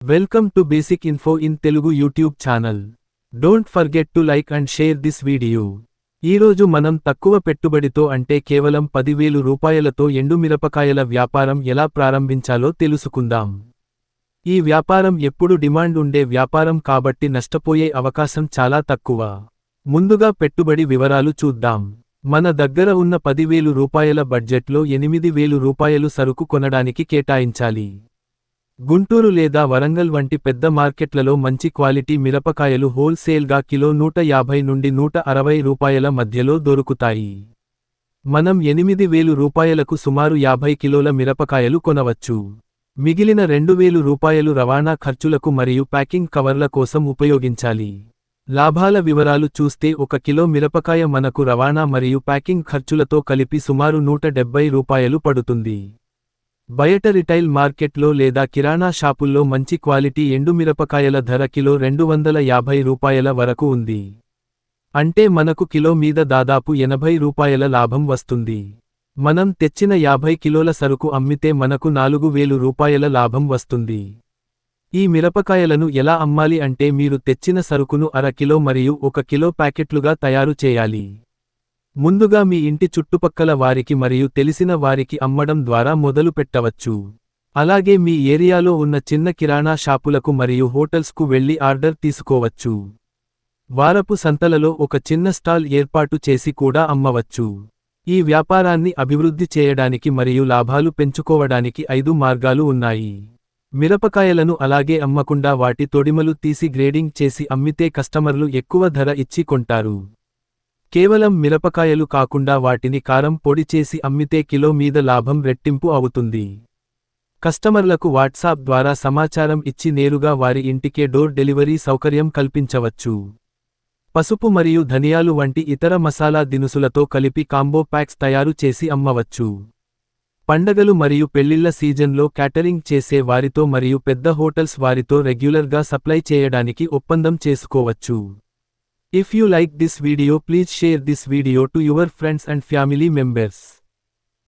Welcome to Basic Info in Telugu YouTube channel. Don't forget to like and share this video. ఈరోజు మనం తక్కువ పెట్టుబడితో అంటే కేవలం 10,000 రూపాయలతో ఎండుమిరపకాయల వ్యాపారం ఎలా ప్రారంభించాలో తెలుసుకుందాం. ఈ వ్యాపారం ఎప్పుడు డిమాండ్ ఉండే వ్యాపారం కాబట్టి నష్టపోయే అవకాశం చాలా తక్కువ. ముందుగా పెట్టుబడి వివరాలు చూద్దాం. మన దగ్గర ఉన్న 10,000 రూపాయల బడ్జెట్లో 8,000 రూపాయలు సరుకు కొనడానికి కేటాయించాలి. గుంటూరు లేదా వరంగల్ వంటి పెద్ద మార్కెట్లలో మంచి క్వాలిటీ మిరపకాయలు హోల్సేల్గా కిలో 150 నుండి 160 రూపాయల మధ్యలో దొరుకుతాయి. మనం 8,000 రూపాయలకు సుమారు 50 కిలోల మిరపకాయలు కొనవచ్చు. మిగిలిన 2,000 రూపాయలు రవాణా ఖర్చులకు మరియు ప్యాకింగ్ కవర్ల కోసం ఉపయోగించాలి. లాభాల వివరాలు చూస్తే 1 కిలో మిరపకాయ మనకు రవాణా మరియు ప్యాకింగ్ ఖర్చులతో కలిపి సుమారు 170 రూపాయలు పడుతుంది. బయట రిటైల్ మార్కెట్లో లేదా కిరాణా షాపుల్లో మంచి క్వాలిటీ ఎండుమిరపకాయల ధర కిలో 250 రూపాయల వరకు ఉంది. అంటే మనకు కిలో మీద దాదాపు 80 రూపాయల లాభం వస్తుంది. మనం తెచ్చిన 50 కిలోల సరుకు అమ్మితే మనకు 4,000 రూపాయల లాభం వస్తుంది. ఈ మిరపకాయలను ఎలా అమ్మాలి అంటే మీరు తెచ్చిన సరుకును అర కిలో మరియు 1 కిలో ప్యాకెట్లుగా తయారు చేయాలి. ముందుగా మీ ఇంటి చుట్టుపక్కల వారికి మరియు తెలిసిన వారికి అమ్మడం ద్వారా మొదలు పెట్టవచ్చు. అలాగే మీ ఏరియాలో ఉన్న చిన్న కిరాణా షాపులకు మరియు హోటల్స్కు వెళ్లి ఆర్డర్ తీసుకోవచ్చు. వారపు సంతలలో ఒక చిన్న స్టాల్ ఏర్పాటు చేసి కూడా అమ్మవచ్చు. ఈ వ్యాపారాన్ని అభివృద్ధి చేయడానికి మరియు లాభాలు పెంచుకోవడానికి 5 మార్గాలు ఉన్నాయి. మిరపకాయలను అలాగే అమ్మకుండా వాటి తొడిమలు తీసి గ్రేడింగ్ చేసి అమ్మితే కస్టమర్లు ఎక్కువ ధర ఇచ్చి కొంటారు. కేవలం మిరపకాయలు కాకుండా వాటిని కారం పొడి చేసి అమ్మితే కిలో మీద లాభం రెట్టింపు అవుతుంది. కస్టమర్లకు వాట్సాప్ ద్వారా సమాచారం ఇచ్చి నేరుగా వారి ఇంటికే డోర్ డెలివరీ సౌకర్యం కల్పించవచ్చు. పసుపు మరియు ధనియాలు వంటి ఇతర మసాలా దినుసులతో కలిపి కాంబో ప్యాక్స్ తయారు చేసి అమ్మవచ్చు. పండగలు మరియు పెళ్లిళ్ల సీజన్లో క్యాటరింగ్ చేసే వారితో మరియు పెద్ద హోటల్స్ వారితో రెగ్యులర్గా సప్లై చేయడానికి ఒప్పందం చేసుకోవచ్చు. If you like this video, please share this video to your friends and family members.